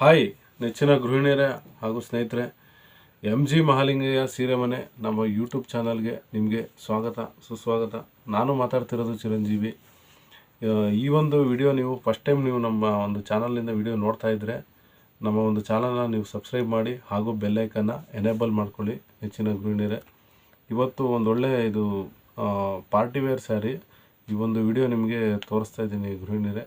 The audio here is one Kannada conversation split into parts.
ಹಾಯ್ ನೆಚ್ಚಿನ ಗೃಹಿಣಿಯರೇ ಹಾಗೂ ಸ್ನೇಹಿತರೆ, ಎಮ್ ಜಿ ಮಹಾಲಿಂಗಯ್ಯ ಸೀರೆ ಮನೆ ನಮ್ಮ ಯೂಟ್ಯೂಬ್ ಚಾನಲ್ಗೆ ನಿಮಗೆ ಸ್ವಾಗತ ಸುಸ್ವಾಗತ. ನಾನು ಮಾತಾಡ್ತಿರೋದು ಚಿರಂಜೀವಿ. ಈ ಒಂದು ವಿಡಿಯೋ ನೀವು ಫಸ್ಟ್ ಟೈಮ್ ನೀವು ನಮ್ಮ ಒಂದು ಚಾನಲ್ನಿಂದ ವಿಡಿಯೋ ನೋಡ್ತಾ ಇದ್ದರೆ ನಮ್ಮ ಒಂದು ಚಾನಲ್ನ ನೀವು ಸಬ್ಸ್ಕ್ರೈಬ್ ಮಾಡಿ ಹಾಗೂ ಬೆಲ್ಲೈಕನ್ನು ಎನೇಬಲ್ ಮಾಡ್ಕೊಳ್ಳಿ. ನೆಚ್ಚಿನ ಗೃಹಿಣಿಯರೇ, ಇವತ್ತು ಒಂದೊಳ್ಳೆ ಇದು ಪಾರ್ಟಿ ವೇರ್ ಸ್ಯಾರಿ ಈ ಒಂದು ವಿಡಿಯೋ ನಿಮಗೆ ತೋರಿಸ್ತಾ ಇದ್ದೀನಿ ಗೃಹಿಣಿಯರೇ.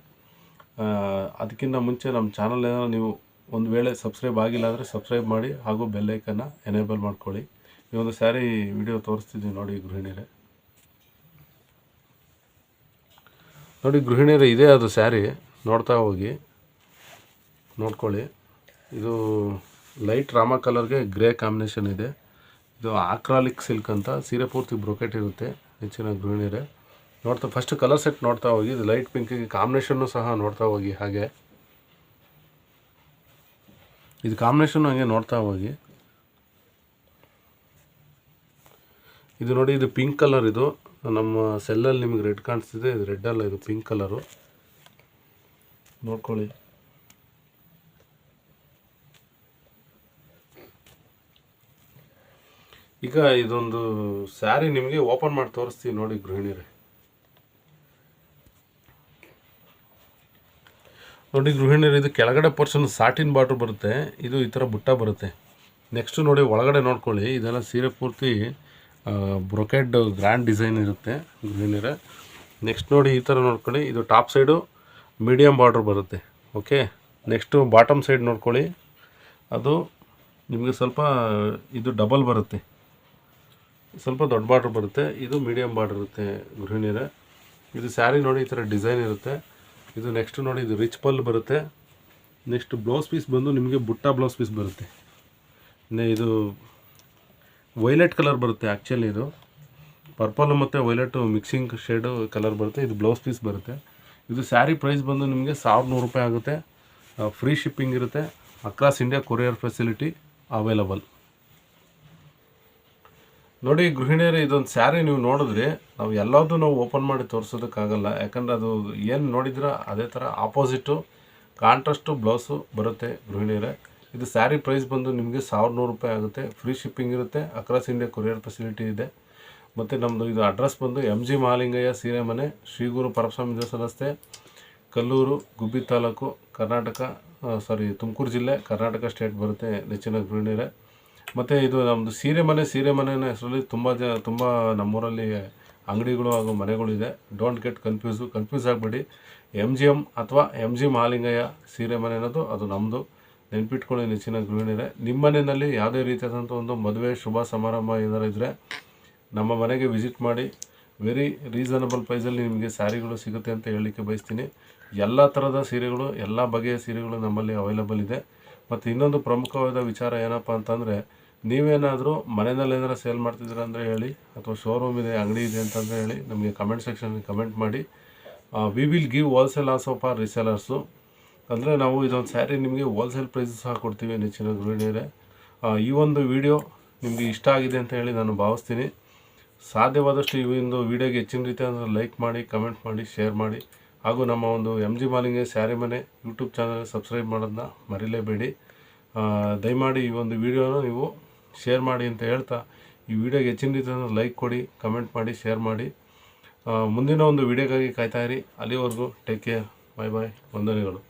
ಅದಕ್ಕಿಂತ ಮುಂಚೆ ನಮ್ಮ ಚಾನಲ್ ಏನಾದರೂ ನೀವು ಒಂದು ವೇಳೆ ಸಬ್ಸ್ಕ್ರೈಬ್ ಆಗಿಲ್ಲ ಅಂದರೆ ಸಬ್ಸ್ಕ್ರೈಬ್ ಮಾಡಿ ಹಾಗೂ ಬೆಲ್ಲೈಕನ್ನು ಎನೇಬಲ್ ಮಾಡ್ಕೊಳ್ಳಿ. ಈ ಒಂದು ಸ್ಯಾರಿ ವಿಡಿಯೋ ತೋರಿಸ್ತಿದ್ದೀವಿ ನೋಡಿ ಗೃಹಿಣಿಯರೇ. ನೋಡಿ ಗೃಹಿಣಿಯರೇ, ಇದೇ ಅದು ಸ್ಯಾರಿ, ನೋಡ್ತಾ ಹೋಗಿ ನೋಡ್ಕೊಳ್ಳಿ. ಇದು ಲೈಟ್ ರಾಮ ಕಲರ್ಗೆ ಗ್ರೇ ಕಾಂಬಿನೇಷನ್ ಇದೆ. ಇದು ಆಕ್ರಾಲಿಕ್ ಸಿಲ್ಕ್ ಅಂತ, ಸೀರೆ ಪೂರ್ತಿ ಬ್ರೊಕೆಟ್ ಇರುತ್ತೆ. ಹೆಚ್ಚಿನ ಗೃಹಿಣಿಯರೇ ನೋಡ್ತಾ ಫಸ್ಟ್ ಕಲರ್ ಸೆಟ್ ನೋಡ್ತಾ ಹೋಗಿ. ಇದು ಲೈಟ್ ಪಿಂಕಿಗೆ ಕಾಂಬಿನೇಷನ್ನು ಸಹ ನೋಡ್ತಾ ಹೋಗಿ. ಹಾಗೆ ಇದು ಕಾಂಬಿನೇಷನ್ ಹಾಗೆ ನೋಡ್ತಾ ಹೋಗಿ. ಇದು ನೋಡಿ, ಇದು ಪಿಂಕ್ ಕಲರ್. ಇದು ನಮ್ಮ ಸೆಲ್ಲಲ್ಲಿ ನಿಮಗೆ ರೆಡ್ ಕಾಣಿಸ್ತಿದೆ, ಇದು ರೆಡ್ ಅಲ್ಲ, ಇದು ಪಿಂಕ್ ಕಲರು. ನೋಡ್ಕೊಳ್ಳಿ. ಈಗ ಇದೊಂದು ಸ್ಯಾರಿ ನಿಮಗೆ ಓಪನ್ ಮಾಡಿ ತೋರಿಸ್ತೀವಿ ನೋಡಿ ಗೃಹಿಣಿಯರೇ. ನೋಡಿ ಗೃಹಿಣಿಯರು, ಇದು ಕೆಳಗಡೆ ಪೋರ್ಷನ್ ಸಾಟಿನ್ ಬಾರ್ಡ್ರ್ ಬರುತ್ತೆ. ಇದು ಈ ಥರ ಬುಟ್ಟ ಬರುತ್ತೆ. ನೆಕ್ಸ್ಟು ನೋಡಿ ಒಳಗಡೆ ನೋಡ್ಕೊಳ್ಳಿ. ಇದೆಲ್ಲ ಸೀರೆ ಪೂರ್ತಿ ಬ್ರೊಕೆಡ್ ಗ್ರ್ಯಾಂಡ್ ಡಿಸೈನ್ ಇರುತ್ತೆ ಗೃಹಿಣಿಯರೇ. ನೆಕ್ಸ್ಟ್ ನೋಡಿ ಈ ಥರ ನೋಡ್ಕೊಳ್ಳಿ. ಇದು ಟಾಪ್ ಸೈಡು ಮೀಡಿಯಮ್ ಬಾರ್ಡ್ರ್ ಬರುತ್ತೆ. ಓಕೆ, ನೆಕ್ಸ್ಟು ಬಾಟಮ್ ಸೈಡ್ ನೋಡ್ಕೊಳ್ಳಿ. ಅದು ನಿಮಗೆ ಸ್ವಲ್ಪ ಇದು ಡಬಲ್ ಬರುತ್ತೆ, ಸ್ವಲ್ಪ ದೊಡ್ಡ ಬಾರ್ಡ್ರ್ ಬರುತ್ತೆ. ಇದು ಮೀಡಿಯಮ್ ಬಾರ್ಡ್ರ್ ಇರುತ್ತೆ ಗೃಹಿಣಿಯರೇ. ಇದು ಸ್ಯಾರಿ ನೋಡಿ ಈ ಥರ ಡಿಸೈನ್ ಇರುತ್ತೆ. ಇದು ನೆಕ್ಸ್ಟ್ ನೋಡಿ, ಇದು ರಿಚ್ ಪಲ್ ಬರುತ್ತೆ. ನೆಕ್ಸ್ಟ್ ಬ್ಲೌಸ್ ಪೀಸ್ ಬಂದು ನಿಮಗೆ ಬುಟ್ಟ ಬ್ಲೌಸ್ ಪೀಸ್ ಬರುತ್ತೆ. ಇದು ವೈಲೆಟ್ ಕಲರ್ ಬರುತ್ತೆ. ಆ್ಯಕ್ಚುಲಿ ಇದು ಪರ್ಪಲ್ ಮತ್ತು ವೈಲೆಟು ಮಿಕ್ಸಿಂಗ್ ಶೇಡು ಕಲರ್ ಬರುತ್ತೆ. ಇದು ಬ್ಲೌಸ್ ಪೀಸ್ ಬರುತ್ತೆ. ಇದು ಸ್ಯಾರಿ ಪ್ರೈಸ್ ಬಂದು ನಿಮಗೆ 1100 ರೂಪಾಯಿ ಆಗುತ್ತೆ. ಫ್ರೀ ಶಿಪ್ಪಿಂಗ್ ಇರುತ್ತೆ. Across India courier facility available. ನೋಡಿ ಗೃಹಿಣಿಯರೇ, ಇದೊಂದು ಸ್ಯಾರಿ ನೀವು ನೋಡಿದ್ರೆ ನಾವು ಎಲ್ಲದೂ ನಾವು ಓಪನ್ ಮಾಡಿ ತೋರಿಸೋದಕ್ಕಾಗಲ್ಲ. ಯಾಕಂದರೆ ಅದು ಏನು ನೋಡಿದ್ರೆ ಅದೇ ಥರ ಆಪೋಸಿಟು ಕಾಂಟ್ರಾಸ್ಟು ಬ್ಲೌಸು ಬರುತ್ತೆ ಗೃಹಿಣಿಯರೇ. ಇದು ಸ್ಯಾರಿ ಪ್ರೈಸ್ ಬಂದು ನಿಮಗೆ 1100 ರೂಪಾಯಿ ಆಗುತ್ತೆ. ಫ್ರೀ ಶಿಪ್ಪಿಂಗ್ ಇರುತ್ತೆ. ಅಕ್ರಾಸ್ ಇಂಡಿಯಾ ಕೊರಿಯರ್ ಫೆಸಿಲಿಟಿ ಇದೆ. ಮತ್ತು ನಮ್ಮದು ಇದು ಅಡ್ರೆಸ್ ಬಂದು ಎಮ್ ಜಿ ಮಹಾಲಿಂಗಯ್ಯ ಸೀರೆ ಮನೆ, ಶ್ರೀ ಗುರು ಪರಮಸ್ವಾಮಿ ದೇವಸ್ಥಾನ ರಸ್ತೆ, ಕಲ್ಲೂರು, ಗುಬ್ಬಿ ತಾಲೂಕು, ತುಮಕೂರು ಜಿಲ್ಲೆ, ಕರ್ನಾಟಕ ಸ್ಟೇಟ್ ಬರುತ್ತೆ ನೆಚ್ಚಿನ ಗೃಹಿಣಿಯರೇ. ಮತ್ತು ಇದು ನಮ್ಮದು ಸೀರೆ ಮನೆಯ ಹೆಸರಲ್ಲಿ ತುಂಬ ನಮ್ಮೂರಲ್ಲಿ ಅಂಗಡಿಗಳು ಹಾಗೂ ಮನೆಗಳಿದೆ. ಡೋಂಟ್ ಗೆಟ್ ಕನ್ಫ್ಯೂಸ್ ಆಗಬೇಡಿ. MGM ಅಥವಾ ಎಮ್ ಜಿ ಮಹಾಲಿಂಗಯ್ಯ ಸೀರೆ ಮನೆ ಅನ್ನೋದು ಅದು ನಮ್ಮದು. ನೆನ್ಪಿಟ್ಕೊಳ್ಳಿ ನೆಚ್ಚಿನ ಗೃಹಿಣಿಯರೇ. ನಿಮ್ಮ ಮನೆಯಲ್ಲಿ ಯಾವುದೇ ರೀತಿಯಾದಂಥ ಒಂದು ಮದುವೆ ಶುಭ ಸಮಾರಂಭ ಏನಾರು ಇದ್ದರೆ ನಮ್ಮ ಮನೆಗೆ ವಿಸಿಟ್ ಮಾಡಿ. ವೆರಿ ರೀಸನಬಲ್ ಪ್ರೈಸಲ್ಲಿ ನಿಮಗೆ ಸ್ಯಾರಿಗಳು ಸಿಗುತ್ತೆ ಅಂತ ಹೇಳಲಿಕ್ಕೆ ಬಯಸ್ತೀನಿ. ಎಲ್ಲ ಥರದ ಸೀರೆಗಳು, ಎಲ್ಲ ಬಗೆಯ ಸೀರೆಗಳು ನಮ್ಮಲ್ಲಿ ಅವೈಲಬಲ್ ಇದೆ. ಮತ್ತು ಇನ್ನೊಂದು ಪ್ರಮುಖವಾದ ವಿಚಾರ ಏನಪ್ಪ ಅಂತಂದರೆ, ನೀವೇನಾದರೂ ಮನೆಯಲ್ಲಿ ಏನಾರು ಸೇಲ್ ಮಾಡ್ತಿದ್ದೀರ ಅಂದರೆ ಹೇಳಿ, ಅಥವಾ ಶೋರೂಮ್ ಇದೆ, ಅಂಗಡಿ ಇದೆ ಅಂತಂದರೆ ಹೇಳಿ, ನಮಗೆ ಕಮೆಂಟ್ ಸೆಕ್ಷನ್ಗೆ ಕಮೆಂಟ್ ಮಾಡಿ. We will give wholesale also for resellers. ಅಂದರೆ ನಾವು ಇದೊಂದು ಸ್ಯಾರಿ ನಿಮಗೆ ಹೋಲ್ಸೇಲ್ ಪ್ರೈಸ್ ಸಹ ಕೊಡ್ತೀವಿ ನೆಚ್ಚಿನ ಗೃಹಿಣಿಯರೇ. ಈ ಒಂದು ವಿಡಿಯೋ ನಿಮಗೆ ಇಷ್ಟ ಆಗಿದೆ ಅಂತ ಹೇಳಿ ನಾನು ಭಾವಿಸ್ತೀನಿ. ಸಾಧ್ಯವಾದಷ್ಟು ಈ ಒಂದು ವಿಡಿಯೋಗೆ ಹೆಚ್ಚಿನ ರೀತಿ ಅಂದರೆ ಲೈಕ್ ಮಾಡಿ, ಕಮೆಂಟ್ ಮಾಡಿ, ಶೇರ್ ಮಾಡಿ. ಹಾಗೂ ನಮ್ಮ ಒಂದು ಎಮ್ ಜಿ ಮಹಾಲಿಂಗಯ್ಯ ಸ್ಯಾರಿ ಮನೆ ಯೂಟ್ಯೂಬ್ ಚಾನಲ್ ಸಬ್ಸ್ಕ್ರೈಬ್ ಮಾಡೋದನ್ನ ಮರಿಲೇಬೇಡಿ. ದಯಮಾಡಿ ಈ ಒಂದು ವಿಡಿಯೋನ ನೀವು ಶೇರ್ ಮಾಡಿ ಅಂತ ಹೇಳ್ತಾ, ಈ ವಿಡಿಯೋಗೆ ಹೆಚ್ಚಿನ ರೀತಿ ಲೈಕ್ ಕೊಡಿ, ಕಮೆಂಟ್ ಮಾಡಿ, ಶೇರ್ ಮಾಡಿ. ಮುಂದಿನ ಒಂದು ವಿಡಿಯೋಗಾಗಿ ಕಾಯ್ತಾಯಿರಿ. ಅಲ್ಲಿವರೆಗೂ ಟೇಕ್ ಕೇರ್. ಬಾಯ್ ಬಾಯ್. ವಂದನೆಗಳು.